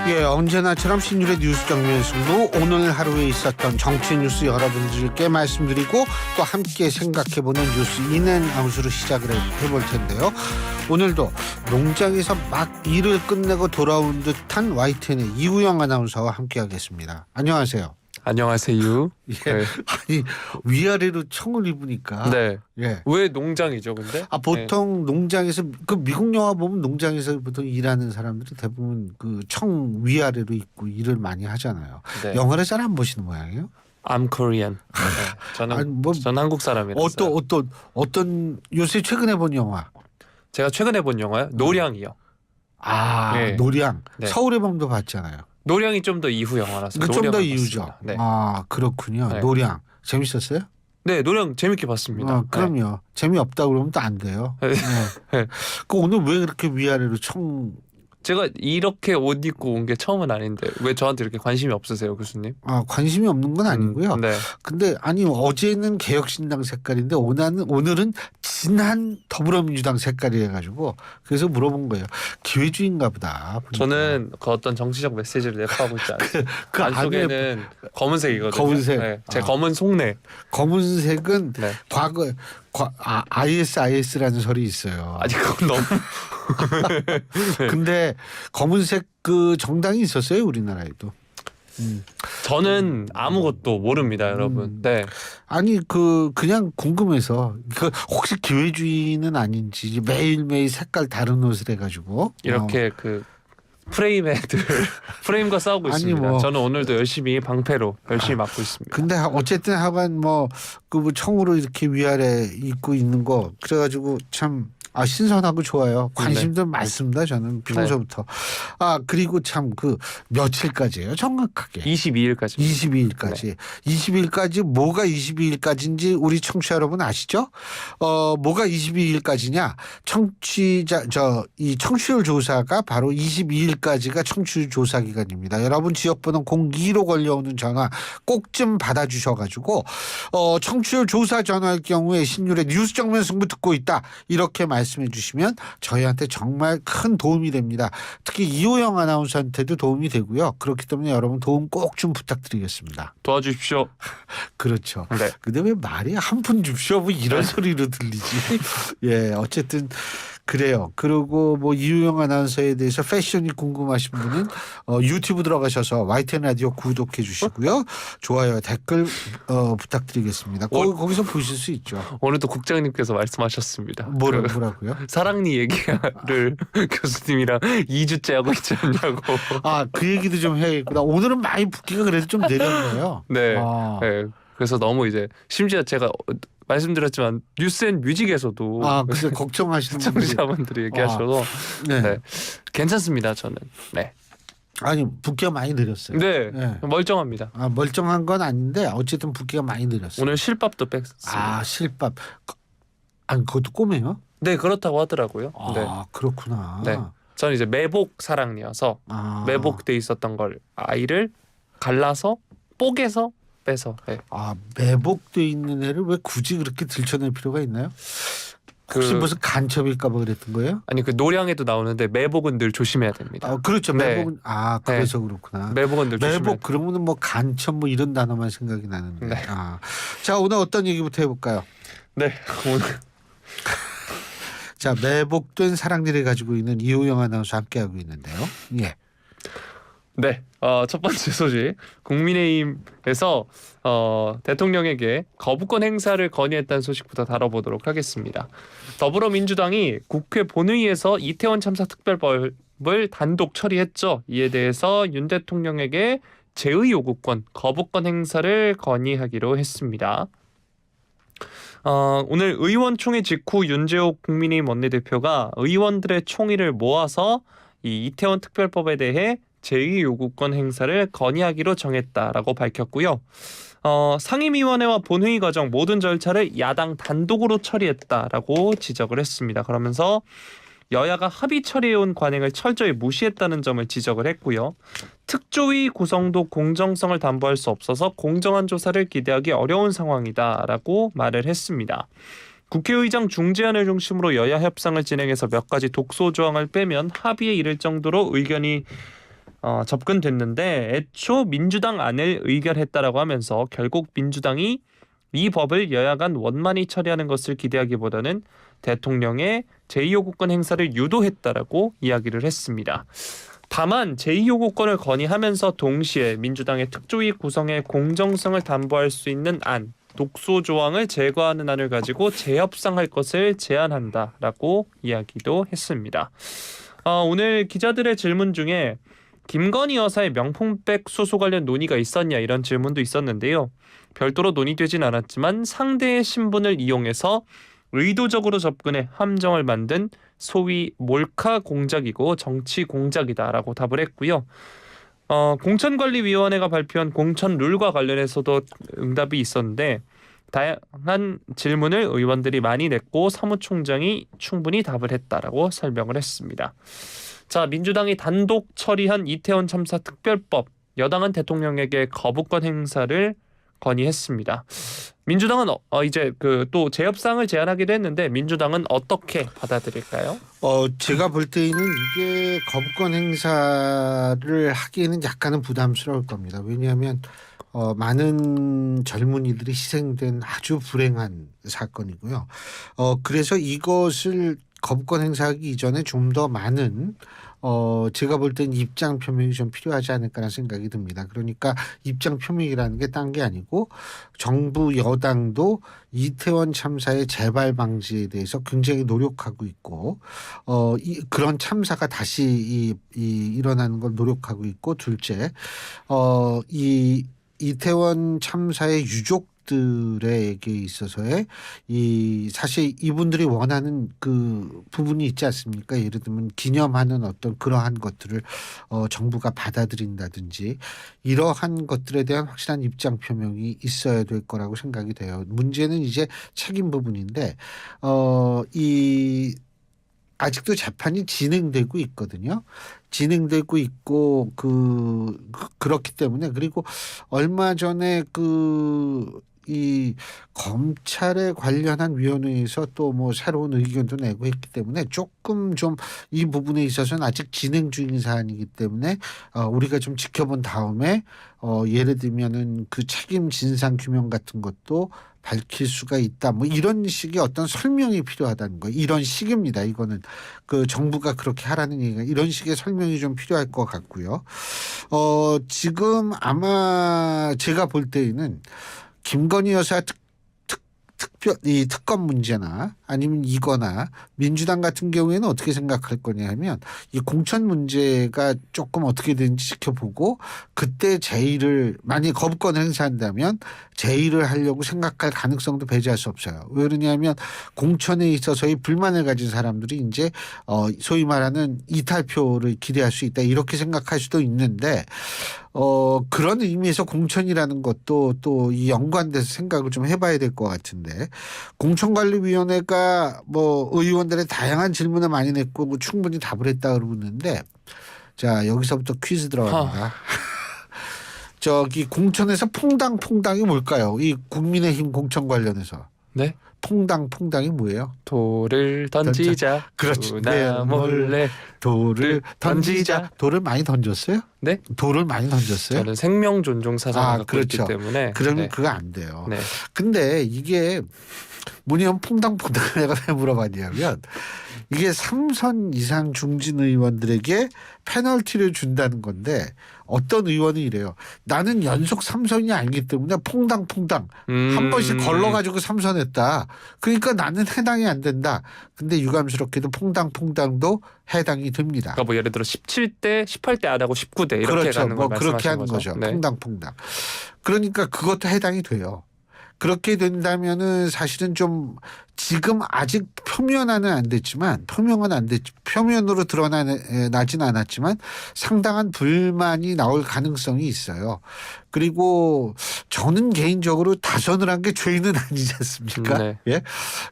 예, 언제나처럼 신율의 뉴스 정면 승부, 오늘 하루에 있었던 정치 뉴스 여러분들께 말씀드리고 또 함께 생각해보는 뉴스 인앤 아웃으로 시작을 해볼 텐데요. 오늘도 농장에서 막 일을 끝내고 돌아온 듯한 YTN의 이우영 아나운서와 함께하겠습니다. 안녕하세요. 안녕하세요. 예, 네. 아니 위아래로 청을 입으니까. 네. 예. 왜 농장이죠, 근데? 보통 농장에서 그 미국 영화 보면 농장에서 보통 일하는 사람들이 대부분 그 청 위아래로 입고 일을 많이 하잖아요. 네. 영화를 잘 안 보시는 모양이에요? I'm Korean. 네. 저는 아니, 뭐 저는 한국 사람이라서. 어떤 요새 최근에 본 영화? 제가 최근에 본 영화요? 노량이요. 네. 노량. 네. 서울의 밤도 봤잖아요. 노량이 좀 더 이후 영화라서. 그 좀 더 노량을 이유죠. 봤습니다. 네. 그렇군요. 네. 노량 재밌었어요? 네, 노량 재밌게 봤습니다. 그럼요. 재미없다 그러면 또 안 돼요. 네. 네. 그 오늘 왜 그렇게 위아래로 청? 제가 이렇게 옷 입고 온 게 처음은 아닌데 왜 저한테 이렇게 관심이 없으세요, 교수님? 관심이 없는 건 아니고요. 네. 근데 어제는 개혁신당 색깔인데 오늘은 진한 더불어민주당 색깔이 해가지고 그래서 물어본 거예요. 기회주의인가 보다. 보니까. 저는 그 어떤 정치적 메시지를 내포하고 있지 않습니다. 그 안쪽에는 검은색이거든요. 검은색. 네. 제 검은 속내. 검은색은 네. IS라는 설이 있어요. 아니 그건 너무. 근데 검은색 그 정당이 있었어요, 우리나라에도. 저는 아무것도 모릅니다, 여러분. 네. 아니 그냥 궁금해서 혹시 기회주의는 아닌지 매일매일 색깔 다른 옷을 해가지고 이렇게 그 프레임과 싸우고 아니, 있습니다. 저는 오늘도 열심히 방패로 열심히 맡고 있습니다. 근데 어쨌든 하간 그 청으로 이렇게 위아래 입고 있는 거 그래가지고 참 신선하고 좋아요. 관심도 많습니다. 저는 평소부터. 그리고 참 그 며칠까지예요, 정확하게? 22일까지. 22일까지. 네. 22일까지 뭐가 22일까지인지 우리 청취자 여러분 아시죠? 뭐가 22일까지냐? 이 청취율 조사가 바로 22일까지가 청취율 조사 기간입니다. 여러분 지역번호 02로 걸려오는 전화 꼭 좀 받아주셔가지고 청취율 조사 전화할 경우에 신율의 뉴스 정면 승부 듣고 있다 이렇게 말씀해 주시면 저희한테 정말 큰 도움이 됩니다. 특히 이호영 아나운서한테도 도움이 되고요. 그렇기 때문에 여러분 도움 꼭 좀 부탁드리겠습니다. 도와주십시오. 그렇죠. 네. 근데 왜 말이 한 푼 줍쇼 뭐 이런 소리로 들리지? 예, 어쨌든 그래요. 그리고 이우영 아나운서에 대해서 패션이 궁금하신 분은 유튜브 들어가셔서 YTN 라디오 구독해 주시고요. 좋아요, 댓글 부탁드리겠습니다. 거기서 보실 수 있죠. 오늘도 국장님께서 말씀하셨습니다. 뭐라고요? 사랑니 얘기를 교수님이랑 2주째 하고 있지 않냐고. 그 얘기도 좀 해야겠구나. 오늘은 많이 붓기가 그래도 좀 내렸네요. 네. 네. 그래서 너무 이제 심지어 제가 말씀드렸지만 뉴스앤뮤직에서도 근데 걱정하시는 시청자분들이 얘기하셔서 네. 괜찮습니다, 저는. 네. 아니 붓기가 많이 늘었어요. 네. 네. 멀쩡합니다. 멀쩡한 건 아닌데 어쨌든 붓기가 많이 늘었어요. 오늘 실밥도 뺐습니다. 실밥. 그것도 꼬매요? 네, 그렇다고 하더라고요. 네. 그렇구나. 네. 저는 이제 매복 사랑니여서 매복돼 있었던 걸 아이를 갈라서 뽀개서 빼서. 네. 매복돼 있는 애를 왜 굳이 그렇게 들춰낼 필요가 있나요? 혹시 무슨 간첩일까봐 그랬던 거예요? 아니 그 노량에도 나오는데 매복은 늘 조심해야 됩니다. 그렇죠. 네. 매복은 그래서 그렇구나. 매복은 늘 조심해야 매복 그러면은 간첩 이런 단어만 생각이 나는데. 네. 자, 오늘 어떤 얘기부터 해볼까요? 네. 오늘 자, 매복된 사랑니를 가지고 있는 이호영 아나운서 함께하고 있는데요. 예. 네. 첫 번째 소식. 국민의힘에서 대통령에게 거부권 행사를 건의했다는 소식부터 다뤄보도록 하겠습니다. 더불어민주당이 국회 본회의에서 이태원 참사 특별법을 단독 처리했죠. 이에 대해서 윤 대통령에게 제의 요구권, 거부권 행사를 건의하기로 했습니다. 오늘 의원총회 직후 윤재옥 국민의힘 원내대표가 의원들의 총의를 모아서 이 이태원 특별법에 대해 제의 요구권 행사를 건의하기로 정했다라고 밝혔고요. 상임위원회와 본회의 과정 모든 절차를 야당 단독으로 처리했다라고 지적을 했습니다. 그러면서 여야가 합의 처리해온 관행을 철저히 무시했다는 점을 지적을 했고요. 특조위 구성도 공정성을 담보할 수 없어서 공정한 조사를 기대하기 어려운 상황이다라고 말을 했습니다. 국회의장 중재안을 중심으로 여야 협상을 진행해서 몇 가지 독소 조항을 빼면 합의에 이를 정도로 의견이 접근됐는데 애초 민주당 안을 의결했다라고 하면서 결국 민주당이 이 법을 여야 간 원만히 처리하는 것을 기대하기보다는 대통령의 제2요구권 행사를 유도했다라고 이야기를 했습니다. 다만 제2요구권을 건의하면서 동시에 민주당의 특조위 구성의 공정성을 담보할 수 있는 안, 독소 조항을 제거하는 안을 가지고 재협상할 것을 제안한다라고 이야기도 했습니다. 오늘 기자들의 질문 중에 김건희 여사의 명품백 수수 관련 논의가 있었냐 이런 질문도 있었는데요. 별도로 논의되진 않았지만 상대의 신분을 이용해서 의도적으로 접근해 함정을 만든 소위 몰카 공작이고 정치 공작이다라고 답을 했고요. 공천관리위원회가 발표한 공천 룰과 관련해서도 응답이 있었는데 다양한 질문을 의원들이 많이 냈고 사무총장이 충분히 답을 했다라고 설명을 했습니다. 자, 민주당이 단독 처리한 이태원 참사 특별법, 여당은 대통령에게 거부권 행사를 건의했습니다. 민주당은 이제 또 재협상을 제안하기도 했는데 민주당은 어떻게 받아들일까요? 제가 볼 때는 이게 거부권 행사를 하기에는 약간은 부담스러울 겁니다. 왜냐하면 많은 젊은이들이 희생된 아주 불행한 사건이고요. 그래서 이것을 거부권 행사하기 이전에 좀 더 많은 제가 볼 땐 입장 표명이 좀 필요하지 않을까라는 생각이 듭니다. 그러니까 입장 표명이라는 게 딴 게 아니고 정부 여당도 이태원 참사의 재발 방지에 대해서 굉장히 노력하고 있고 그런 참사가 다시 일어나는 걸 노력하고 있고 둘째 이 이태원 참사의 유족들에게 있어서의 사실 이분들이 원하는 그 부분이 있지 않습니까? 예를 들면 기념하는 어떤 그러한 것들을 정부가 받아들인다든지 이러한 것들에 대한 확실한 입장 표명이 있어야 될 거라고 생각이 돼요. 문제는 이제 책임 부분인데 아직도 재판이 진행되고 있거든요. 진행되고 있고 그렇기 때문에 그리고 얼마 전에 이 검찰에 관련한 위원회에서 또 뭐 새로운 의견도 내고 했기 때문에 조금 좀 이 부분에 있어서는 아직 진행 중인 사안이기 때문에 우리가 좀 지켜본 다음에 예를 들면은 그 책임 진상 규명 같은 것도 밝힐 수가 있다. 뭐 이런 식의 어떤 설명이 필요하다는 거예요. 이런 식입니다. 이거는 그 정부가 그렇게 하라는 얘기가 이런 식의 설명이 좀 필요할 것 같고요. 지금 아마 제가 볼 때에는 김건희 여사 이 특검 문제나 아니면 이거나 민주당 같은 경우에는 어떻게 생각할 거냐 하면 이 공천 문제가 조금 어떻게 되는지 지켜보고 그때 제의를 만약에 거부권을 행사한다면 제의를 하려고 생각할 가능성도 배제할 수 없어요. 왜 그러냐면 공천에 있어서의 불만을 가진 사람들이 이제 소위 말하는 이탈표를 기대할 수 있다 이렇게 생각할 수도 있는데 그런 의미에서 공천이라는 것도 또 이 연관돼서 생각을 좀 해봐야 될 것 같은데 공천관리위원회가 뭐 의원들의 다양한 질문을 많이 냈고 뭐 충분히 답을 했다 그러고 있는데 자 여기서부터 퀴즈 들어갑니다. 저기 공천에서 퐁당이 뭘까요? 이 국민의힘 공천 관련해서. 네. 퐁당이 뭐예요? 돌을 던지자. 그렇지. 나 몰래 돌을 던지자. 돌을 많이 던졌어요? 네? 돌을 많이 던졌어요? 저는 생명 존중 사상을 갖고 그렇죠. 있기 때문에. 그러면 네. 그거 안 돼요. 네. 근데 이게 뭐냐면 퐁당을 내가 왜 물어봤냐면 이게 3선 이상 중진 의원들에게 페널티를 준다는 건데 어떤 의원은 이래요. 나는 연속 3선이 아니기 때문에 퐁당 한 번씩 걸러가지고 3선했다. 그러니까 나는 해당이 안 된다. 근데 유감스럽게도 퐁당도 해당이 됩니다. 그러니까 뭐 예를 들어 17대 18대 안 하고 19대 이렇게 그렇죠. 가는 걸 뭐 그렇게 하는 거죠. 거죠. 네. 퐁당. 그러니까 그것도 해당이 돼요. 그렇게 된다면은 사실은 좀 지금 아직 표명은 안 됐지만 표면으로 드러나진 않았지만 상당한 불만이 나올 가능성이 있어요. 그리고 저는 개인적으로 다선을 한 게 죄는 아니지 않습니까? 네. 예.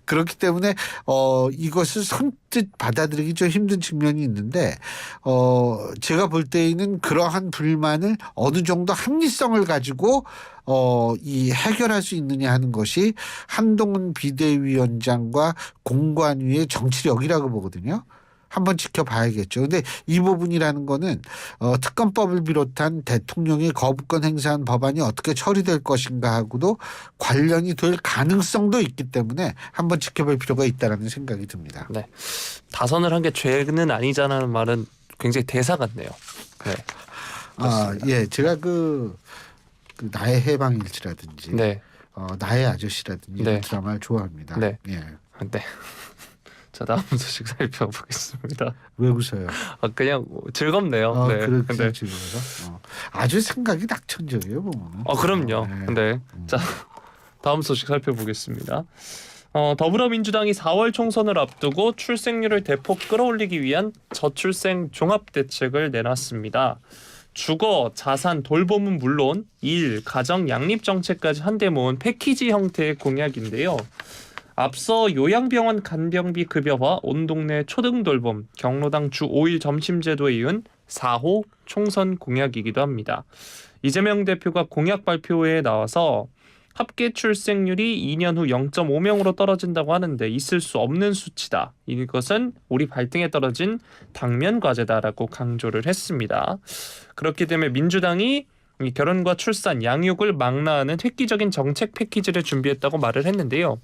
그렇기 때문에 이것을 선뜻 받아들이기 좀 힘든 측면이 있는데 제가 볼 때에는 그러한 불만을 어느 정도 합리성을 가지고 이 해결할 수 있느냐 하는 것이 한동훈 비대위원장과 공관위의 정치력이라고 보거든요. 한번 지켜봐야겠죠. 근데 이 부분이라는 거는 특검법을 비롯한 대통령이 거부권 행사한 법안이 어떻게 처리될 것인가 하고도 관련이 될 가능성도 있기 때문에 한번 지켜볼 필요가 있다는 생각이 듭니다. 네. 다선을 한 게 죄는 아니잖아는 말은 굉장히 대사 같네요. 네. 예, 제가 그 나의 해방일지라든지 네. 나의 아저씨라든지 이런 네. 드라마를 좋아합니다. 네. 예. 네. 자, 다음 소식 살펴보겠습니다. 왜 웃어요? 그냥 즐겁네요. 네. 그렇게 네. 즐거워서 아주 생각이 낙천적이에요 보면은. 그럼요. 네. 네. 자, 다음 소식 살펴보겠습니다. 더불어민주당이 4월 총선을 앞두고 출생률을 대폭 끌어올리기 위한 저출생 종합대책을 내놨습니다. 주거, 자산, 돌봄은 물론 일, 가정, 양립 정책까지 한데 모은 패키지 형태의 공약인데요. 앞서 요양병원 간병비 급여와 온 동네 초등 돌봄, 경로당 주 5일 점심제도에 이은 4호 총선 공약이기도 합니다. 이재명 대표가 공약 발표회에 나와서 합계 출생률이 2년 후 0.5명으로 떨어진다고 하는데 있을 수 없는 수치다. 이것은 우리 발등에 떨어진 당면 과제다라고 강조를 했습니다. 그렇기 때문에 민주당이 이 결혼과 출산, 양육을 망라하는 획기적인 정책 패키지를 준비했다고 말을 했는데요.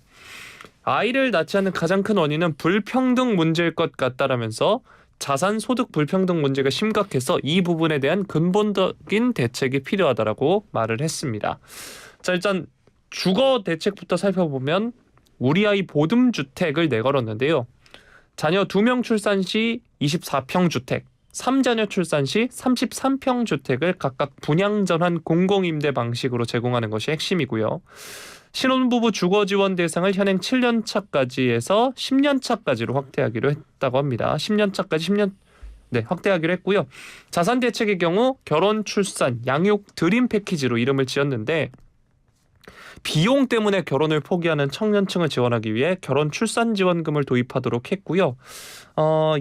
아이를 낳지 않는 가장 큰 원인은 불평등 문제일 것 같다라면서 자산 소득 불평등 문제가 심각해서 이 부분에 대한 근본적인 대책이 필요하다라고 말을 했습니다. 자, 일단 주거 대책부터 살펴보면 우리 아이 보듬주택을 내걸었는데요. 자녀 2명 출산 시 24평 주택, 3자녀 출산 시 33평 주택을 각각 분양전환 공공임대 방식으로 제공하는 것이 핵심이고요. 신혼부부 주거지원 대상을 현행 7년차까지 해서 10년차까지로 확대하기로 했다고 합니다. 10년차까지 확대하기로 했고요. 자산 대책의 경우 결혼, 출산, 양육, 드림 패키지로 이름을 지었는데 비용 때문에 결혼을 포기하는 청년층을 지원하기 위해 결혼 출산 지원금을 도입하도록 했고요.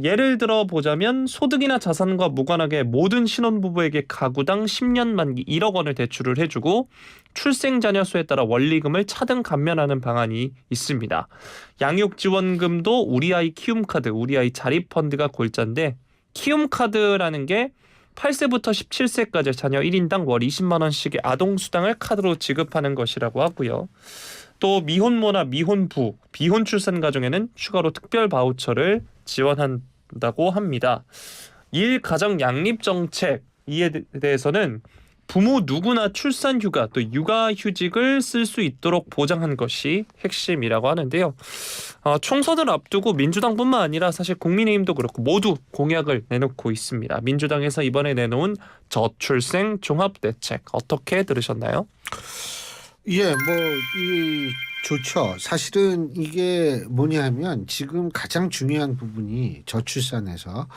예를 들어 보자면 소득이나 자산과 무관하게 모든 신혼부부에게 가구당 10년 만기 1억 원을 대출을 해주고 출생 자녀 수에 따라 원리금을 차등 감면하는 방안이 있습니다. 양육 지원금도 우리 아이 키움 카드, 우리 아이 자립 펀드가 골자인데 키움 카드라는 게 8세부터 17세까지 자녀 1인당 월 20만 원씩의 아동수당을 카드로 지급하는 것이라고 하고요. 또 미혼모나 미혼부, 비혼 출산 가정에는 추가로 특별 바우처를 지원한다고 합니다. 일, 가정, 양립 정책 이에 대해서는 부모 누구나 출산 휴가 또 육아 휴직을 쓸 수 있도록 보장한 것이 핵심이라고 하는데요. 총선을 앞두고 민주당뿐만 아니라 사실 국민의힘도 그렇고 모두 공약을 내놓고 있습니다. 민주당에서 이번에 내놓은 저출생 종합대책 어떻게 들으셨나요? 예, 좋죠. 사실은 이게 뭐냐 하면 지금 가장 중요한 부분이 저출산에서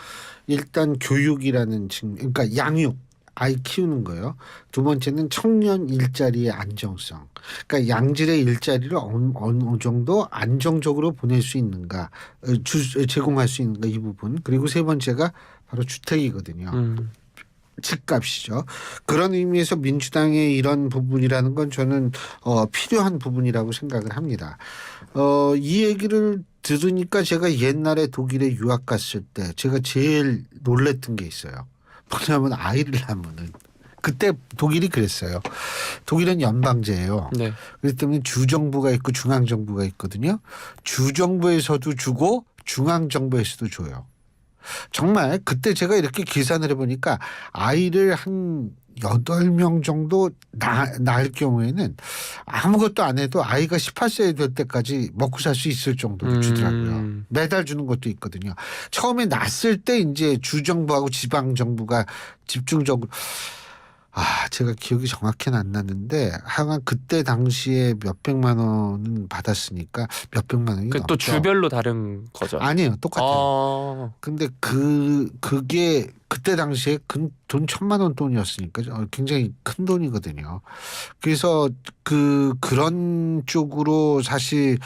일단 교육이라는 그러니까 양육. 아이 키우는 거요. 두 번째는 청년 일자리의 안정성. 그러니까 양질의 일자리를 어느 정도 안정적으로 보낼 수 있는가, 제공할 수 있는가 이 부분. 그리고 세 번째가 바로 주택이거든요. 집값이죠. 그런 의미에서 민주당의 이런 부분이라는 건 저는 필요한 부분이라고 생각을 합니다. 이 얘기를 들으니까 제가 옛날에 독일에 유학 갔을 때 제가 제일 놀랬던 게 있어요. 뭐냐면 아이를 낳으면은 그때 독일이 그랬어요. 독일은 연방제예요. 네. 그렇기 때문에 주정부가 있고 중앙정부가 있거든요. 주정부에서도 주고 중앙정부에서도 줘요. 정말 그때 제가 이렇게 계산을 해보니까 아이를 한 8명 정도 낳을 경우에는 아무것도 안 해도 아이가 18세 될 때까지 먹고 살 수 있을 정도로 주더라고요. 매달 주는 것도 있거든요. 처음에 낳았을 때 이제 주정부하고 지방정부가 집중적으로 제가 기억이 정확히는 안 나는데 하여간 그때 당시에 몇백만 원은 받았으니까 몇백만 원이 또 넘죠. 주별로 다른 거죠? 아니에요. 똑같아요. 근데 그게 그때 당시에 돈 1,000만 원 돈이었으니까 굉장히 큰 돈이거든요. 그래서 그런 쪽으로 사실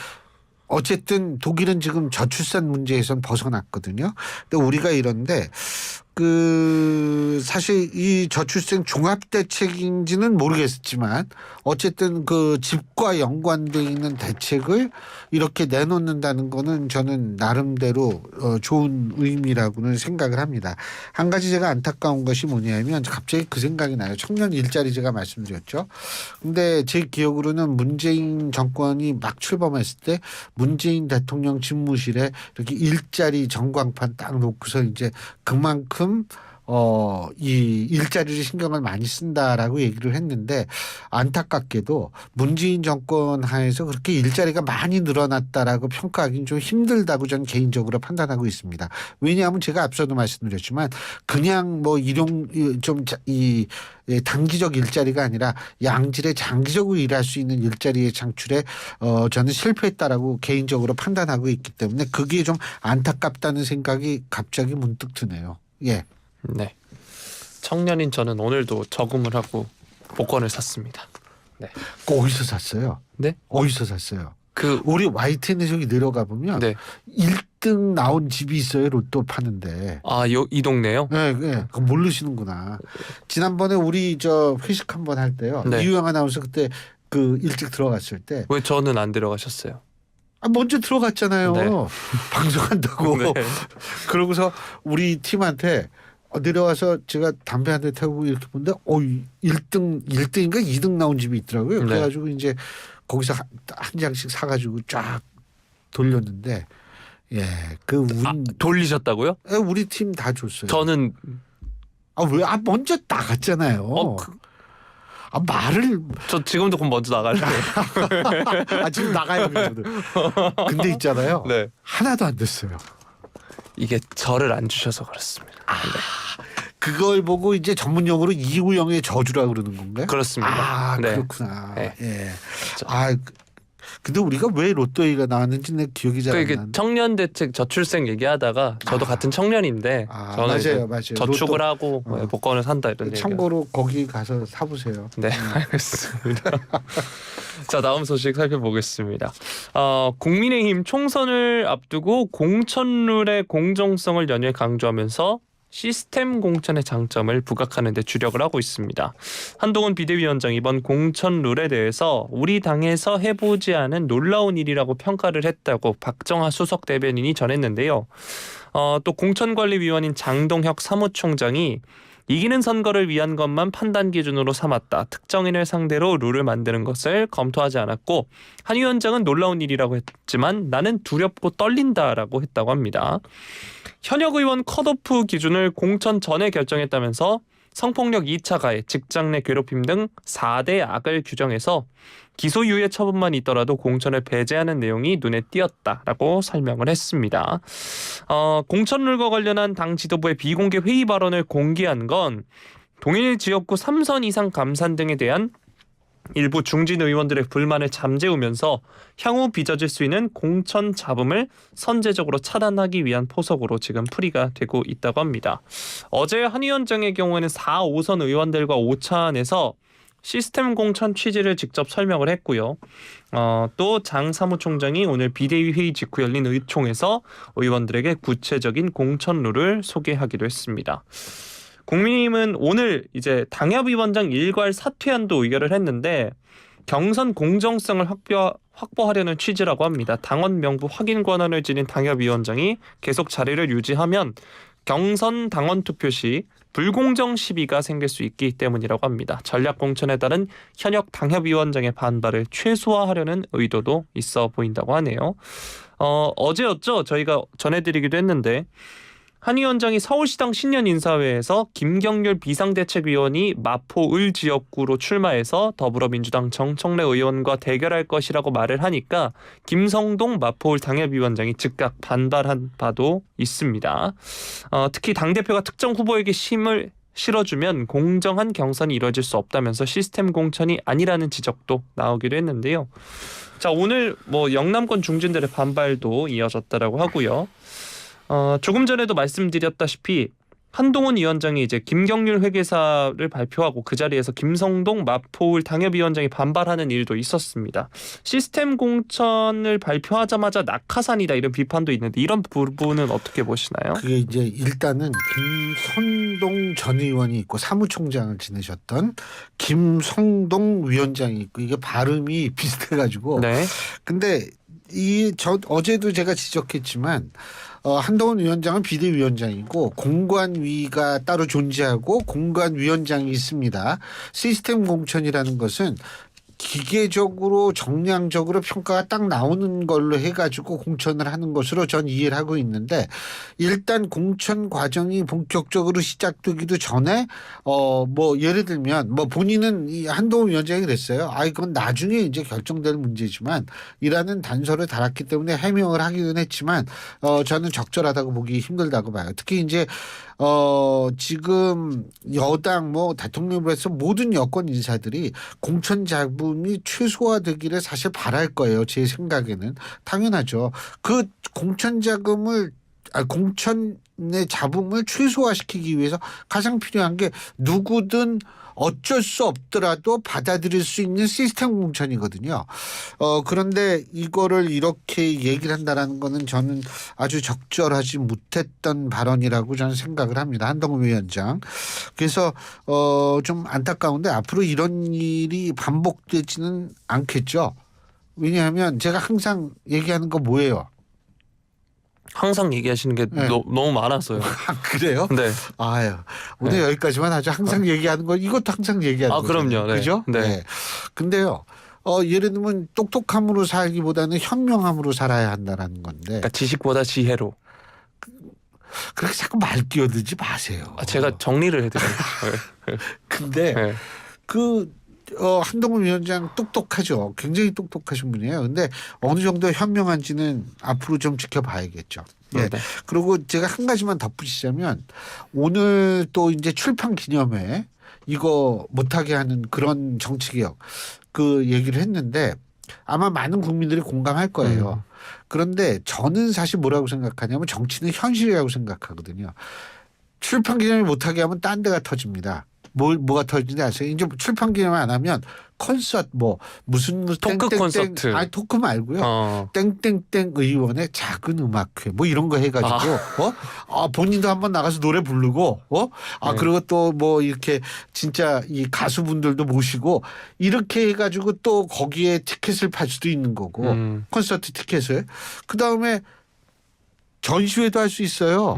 어쨌든 독일은 지금 저출산 문제에선 벗어났거든요. 근데 우리가 이런데 사실 이 저출생 종합대책인지는 모르겠지만 어쨌든 그 집과 연관돼 있는 대책을 이렇게 내놓는다는 거는 저는 나름대로 좋은 의미라고는 생각을 합니다. 한 가지 제가 안타까운 것이 뭐냐면 갑자기 그 생각이 나요. 청년 일자리 제가 말씀드렸죠. 근데 제 기억으로는 문재인 정권이 막 출범했을 때 문재인 대통령 집무실에 이렇게 일자리 전광판 딱 놓고서 이제 그만큼 이 일자리를 신경을 많이 쓴다라고 얘기를 했는데 안타깝게도 문재인 정권 하에서 그렇게 일자리가 많이 늘어났다라고 평가하기는 좀 힘들다고 저는 개인적으로 판단하고 있습니다. 왜냐하면 제가 앞서도 말씀드렸지만 그냥 뭐 이 단기적 일자리가 아니라 양질의 장기적으로 일할 수 있는 일자리의 창출에 저는 실패했다라고 개인적으로 판단하고 있기 때문에 그게 좀 안타깝다는 생각이 갑자기 문득 드네요. 예. 네. 청년인 저는 오늘도 저금을 하고 복권을 샀습니다. 네. 어디서 샀어요? 네? 어디서 샀어요? 그 우리 YTN 저기 내려가 보면 네. 1등 나온 집이 있어요. 로또 파는데. 이 동네요? 네, 네. 그거 모르시는구나. 지난번에 우리 저 회식 한번 할 때요. 네. 이유영 아나운서 그때 그 일찍 들어갔을 때 왜 저는 안 들어가셨어요? 먼저 들어갔잖아요. 네. 방송한다고. 네. 그러고서 우리 팀한테 내려와서 제가 담배 한 대 타고 이렇게 보는데 1등인가 2등 나온 집이 있더라고요. 네. 그래가지고 이제 거기서 한 장씩 사가지고 쫙 돌렸는데 그 운 돌리셨다고요? 우리 팀 다 줬어요. 저는 왜? 먼저 나갔잖아요. 말을 저 지금도 그럼 먼저 나갈게요. 지금 나가야 되거든. 근데 있잖아요. 네. 하나도 안 됐어요. 이게 저를 안 주셔서 그렇습니다. 그걸 보고 이제 전문용어로 이우영의 저주라 그러는 건가요? 그렇습니다. 네. 그렇구나. 네. 예. 근데 우리가 왜 로또 얘기가 나왔는지 내 기억이 잘 안 이게 나는데. 청년 대책 저출생 얘기하다가 저도 같은 청년인데 저는 이제 맞아요. 저축을 로또, 하고 복권을 산다 이런 얘기. 참고로 거기 가서 사보세요. 네, 알겠습니다. 자, 다음 소식 살펴보겠습니다. 국민의힘 총선을 앞두고 공천룰의 공정성을 연일 강조하면서 시스템 공천의 장점을 부각하는 데 주력을 하고 있습니다. 한동훈 비대위원장 이번 공천 룰에 대해서 우리 당에서 해보지 않은 놀라운 일이라고 평가를 했다고 박정하 수석 대변인이 전했는데요. 또 공천관리위원인 장동혁 사무총장이 이기는 선거를 위한 것만 판단 기준으로 삼았다. 특정인을 상대로 룰을 만드는 것을 검토하지 않았고 한 위원장은 놀라운 일이라고 했지만 나는 두렵고 떨린다라고 했다고 합니다. 현역 의원 컷오프 기준을 공천 전에 결정했다면서 성폭력 2차 가해, 직장 내 괴롭힘 등 4대 악을 규정해서 기소유예 처분만 있더라도 공천을 배제하는 내용이 눈에 띄었다라고 설명을 했습니다. 공천룰과 관련한 당 지도부의 비공개 회의 발언을 공개한 건 동일 지역구 3선 이상 감산 등에 대한 일부 중진 의원들의 불만을 잠재우면서 향후 빚어질 수 있는 공천 잡음을 선제적으로 차단하기 위한 포석으로 지금 풀이가 되고 있다고 합니다. 어제 한 위원장의 경우에는 4, 5선 의원들과 오찬에서 시스템 공천 취지를 직접 설명을 했고요. 또 장 사무총장이 오늘 비대위 회의 직후 열린 의총에서 의원들에게 구체적인 공천 룰을 소개하기도 했습니다. 국민의힘은 오늘 이제 당협위원장 일괄 사퇴안도 의결을 했는데 경선 공정성을 확보하려는 취지라고 합니다. 당원 명부 확인 권한을 지닌 당협위원장이 계속 자리를 유지하면 경선 당원 투표 시 불공정 시비가 생길 수 있기 때문이라고 합니다. 전략 공천에 따른 현역 당협위원장의 반발을 최소화하려는 의도도 있어 보인다고 하네요. 어제였죠. 저희가 전해드리기도 했는데 한 위원장이 서울시당 신년 인사회에서 김경률 비상대책위원이 마포 을 지역구로 출마해서 더불어민주당 정청래 의원과 대결할 것이라고 말을 하니까 김성동 마포 을 당협위원장이 즉각 반발한 바도 있습니다. 특히 당대표가 특정 후보에게 힘을 실어주면 공정한 경선이 이루어질 수 없다면서 시스템 공천이 아니라는 지적도 나오기도 했는데요. 자, 오늘 영남권 중진들의 반발도 이어졌다라고 하고요. 조금 전에도 말씀드렸다시피 한동훈 위원장이 이제 김경률 회계사를 발표하고 그 자리에서 김성동 마포울 당협위원장이 반발하는 일도 있었습니다. 시스템 공천을 발표하자마자 낙하산이다 이런 비판도 있는데 이런 부분은 어떻게 보시나요? 그게 이제 일단은 김선동 전 의원이 있고 사무총장을 지내셨던 김성동 위원장이 있고 이게 발음이 비슷해가지고 네. 근데 어제도 제가 지적했지만 한동훈 위원장은 비대위원장이고 공관위가 따로 존재하고 공관위원장이 있습니다. 시스템 공천이라는 것은 기계적으로 정량적으로 평가가 딱 나오는 걸로 해가지고 공천을 하는 것으로 전 이해를 하고 있는데 일단 공천 과정이 본격적으로 시작되기도 전에 뭐 예를 들면 뭐 본인은 이 한동훈 위원장이 그랬어요. 이건 나중에 이제 결정될 문제지만 이라는 단서를 달았기 때문에 해명을 하기는 했지만 저는 적절하다고 보기 힘들다고 봐요. 특히 이제 지금 여당 뭐 대통령부에서 모든 여권 인사들이 공천 자금이 최소화되기를 사실 바랄 거예요. 제 생각에는 당연하죠. 그 공천 자금을 공천의 잡음을 최소화시키기 위해서 가장 필요한 게 누구든 어쩔 수 없더라도 받아들일 수 있는 시스템 공천이거든요. 그런데 이거를 이렇게 얘기를 한다는 거는 저는 아주 적절하지 못했던 발언이라고 저는 생각을 합니다. 한동훈 위원장. 그래서 좀 안타까운데 앞으로 이런 일이 반복되지는 않겠죠. 왜냐하면 제가 항상 얘기하는 거 뭐예요? 항상 얘기하시는 게 네. 너무 많았어요. 그래요? 네. 아유, 오늘 네. 여기까지만 하죠. 항상 얘기하는 거 이것도 항상 얘기하는 거죠. 그럼요. 네. 그죠? 네. 근데요. 예를 들면 똑똑함으로 살기보다는 현명함으로 살아야 한다는 건데. 그러니까 지식보다 지혜로. 그렇게 자꾸 말 끼어들지 마세요. 제가 정리를 해드려요. 근데 네. 한동훈 위원장 똑똑하죠. 굉장히 똑똑하신 분이에요. 근데 어느 정도 현명한지는 앞으로 좀 지켜봐야겠죠. 예. 네. 그리고 제가 한 가지만 덧붙이자면 오늘 또 이제 출판 기념회 이거 못하게 하는 그런 정치개혁 그 얘기를 했는데 아마 많은 국민들이 공감할 거예요. 그런데 저는 사실 뭐라고 생각하냐면 정치는 현실이라고 생각하거든요. 출판 기념회 못하게 하면 딴 데가 터집니다. 뭐가 터지는지 아세요? 이제 출판 기념회 안 하면 콘서트 무슨 토크 콘서트. 토크 말고요. 땡땡땡 의원의 작은 음악회 뭐 이런 거 해가지고 본인도 한번 나가서 노래 부르고 네. 그리고 또 뭐 이렇게 진짜 이 가수분들도 모시고 이렇게 해가지고 또 거기에 티켓을 팔 수도 있는 거고 콘서트 티켓을 그 다음에 전시회도 할 수 있어요.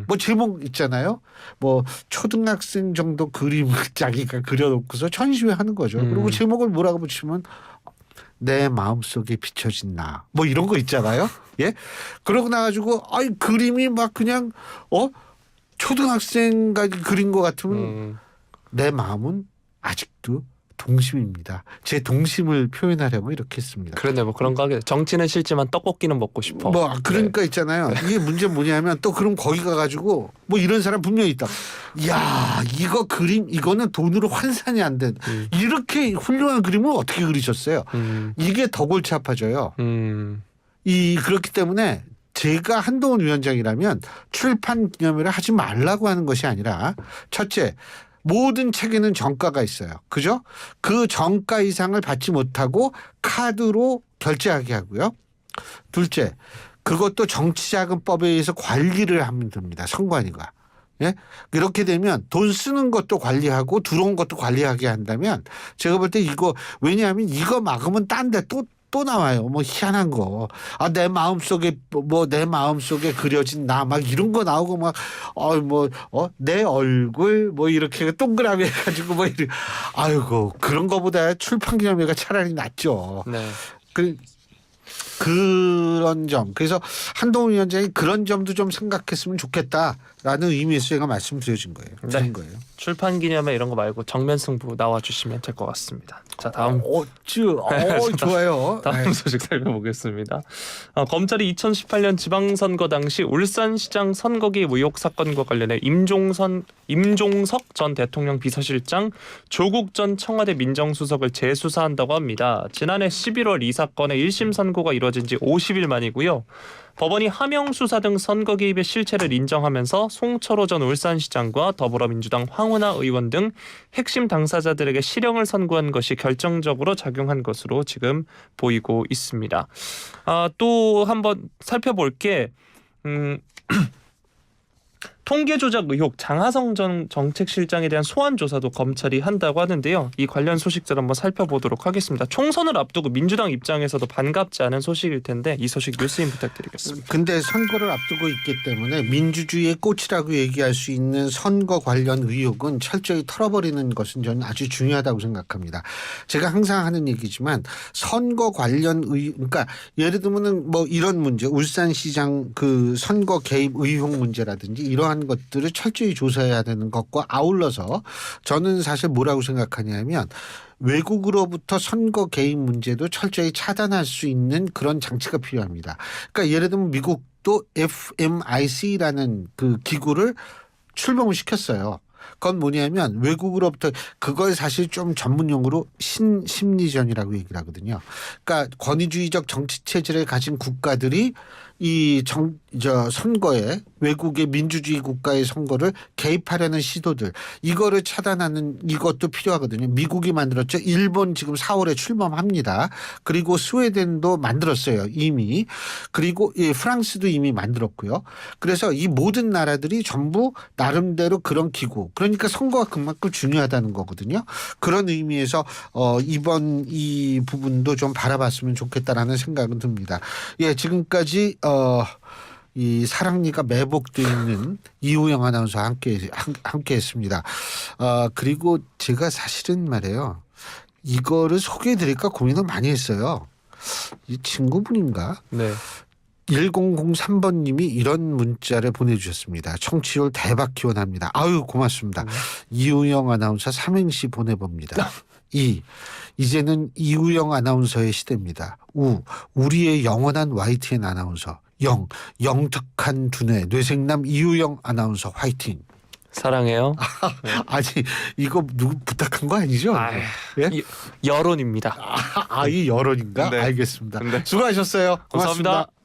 뭐 제목 있잖아요. 뭐 초등학생 정도 그림을 자기가 그려놓고서 전시회 하는 거죠. 그리고 제목을 뭐라고 붙이면 내 마음속에 비춰진 나. 뭐 이런 거 있잖아요. 예. 그러고 나가지고 그림이 막 그냥 초등학생까지 그린 것 같으면 내 마음은 아직도 동심입니다. 제 동심을 표현하려고 이렇게 했습니다. 그런데 뭐 그런 거 하게 정치는 싫지만 떡볶이는 먹고 싶어. 뭐 그러니까 있잖아요. 이게 문제 뭐냐면 또 그럼 거기 가가지고 뭐 이런 사람 분명히 있다. 야 이거 그림 이거는 돈으로 환산이 안 된. 이렇게 훌륭한 그림을 어떻게 그리셨어요? 이게 더 골치 아파져요. 그렇기 때문에 제가 한동훈 위원장이라면 출판 기념회를 하지 말라고 하는 것이 아니라 첫째. 모든 책에는 정가가 있어요. 그죠? 그 정가 이상을 받지 못하고 카드로 결제하게 하고요. 둘째, 그것도 정치자금법에 의해서 관리를 하면 됩니다. 선관위가. 예? 이렇게 되면 돈 쓰는 것도 관리하고 들어온 것도 관리하게 한다면 제가 볼 때 이거 왜냐하면 이거 막으면 딴 데 또 나와요. 뭐 희한한 거. 내 마음속에 내 마음속에 그려진 나 막 이런 거 나오고 막 내 얼굴 뭐 이렇게 동그라미 해 가지고 뭐 이런 아이고 그런 거보다 출판 기념회가 차라리 낫죠. 네. 그런 점. 그래서 한동훈 위원장이 그런 점도 좀 생각했으면 좋겠다라는 의미에서 제가 말씀드린 거예요. 네. 출판 기념회 이런 거 말고 정면 승부 나와 주시면 될 것 같습니다. 자 다음. 좋아요. 다음 소식 살펴보겠습니다. 검찰이 2018년 지방선거 당시 울산시장 선거기 의혹 사건과 관련해 임종석 전 대통령 비서실장, 조국 전 청와대 민정수석을 재수사한다고 합니다. 지난해 11월 이 사건의 1심 선고가 이루어졌습니다. 이뤄진 지 50일 만이고요. 법원이 하명 수사 등 선거 개입의 실체를 인정하면서 송철호 전 울산시장과 더불어민주당 황운하 의원 등 핵심 당사자들에게 실형을 선고한 것이 결정적으로 작용한 것으로 지금 보이고 있습니다. 또 한번 살펴볼 게 통계 조작 의혹 장하성 전 정책실장에 대한 소환 조사도 검찰이 한다고 하는데요. 이 관련 소식들 한번 살펴보도록 하겠습니다. 총선을 앞두고 민주당 입장에서도 반갑지 않은 소식일 텐데 이 소식 뉴스인 부탁드리겠습니다. 근데 선거를 앞두고 있기 때문에 민주주의의 꽃이라고 얘기할 수 있는 선거 관련 의혹은 철저히 털어버리는 것은 저는 아주 중요하다고 생각합니다. 제가 항상 하는 얘기지만 선거 관련 그러니까 예를 들면은 뭐 이런 문제, 울산시장 그 선거 개입 의혹 문제라든지 이러한 것들을 철저히 조사해야 되는 것과 아울러서 저는 사실 뭐라고 생각하냐면 외국으로부터 선거 개입 문제도 철저히 차단할 수 있는 그런 장치가 필요합니다. 그러니까 예를 들면 미국도 FMIC라는 그 기구를 출범을 시켰어요. 그건 뭐냐면 외국으로부터 그걸 사실 좀 전문용어로 신심리전이라고 얘기를 하거든요. 그러니까 권위주의적 정치 체제를 가진 국가들이 이 선거에 외국의 민주주의 국가의 선거를 개입하려는 시도들 이거를 차단하는 이것도 필요하거든요. 미국이 만들었죠. 일본 지금 4월에 출범합니다. 그리고 스웨덴도 만들었어요. 이미. 그리고 프랑스도 이미 만들었고요. 그래서 이 모든 나라들이 전부 나름대로 그런 기구 그러니까 선거가 그만큼 중요하다는 거거든요. 그런 의미에서 이번 이 부분도 좀 바라봤으면 좋겠다라는 생각은 듭니다. 예, 지금까지 이 사랑니가 매복되어 있는 이우영 아나운서와 함께했습니다. 그리고 제가 사실은 말이에요. 이거를 소개해드릴까 고민을 많이 했어요. 이 친구분인가? 네. 1003번님이 이런 문자를 보내주셨습니다. 청취율 대박 기원합니다. 아유 고맙습니다. 이우영 아나운서 삼행시 보내봅니다. 이제는 이우영 아나운서의 시대입니다. 우리의 영원한 YTN 아나운서. 영특한 두뇌 뇌생남 이우영 아나운서 화이팅. 사랑해요. 아니 이거 누구 부탁한 거 아니죠? 예? 여론입니다. 이 여론인가? 네. 알겠습니다. 네. 수고하셨어요. 고맙습니다. 감사합니다.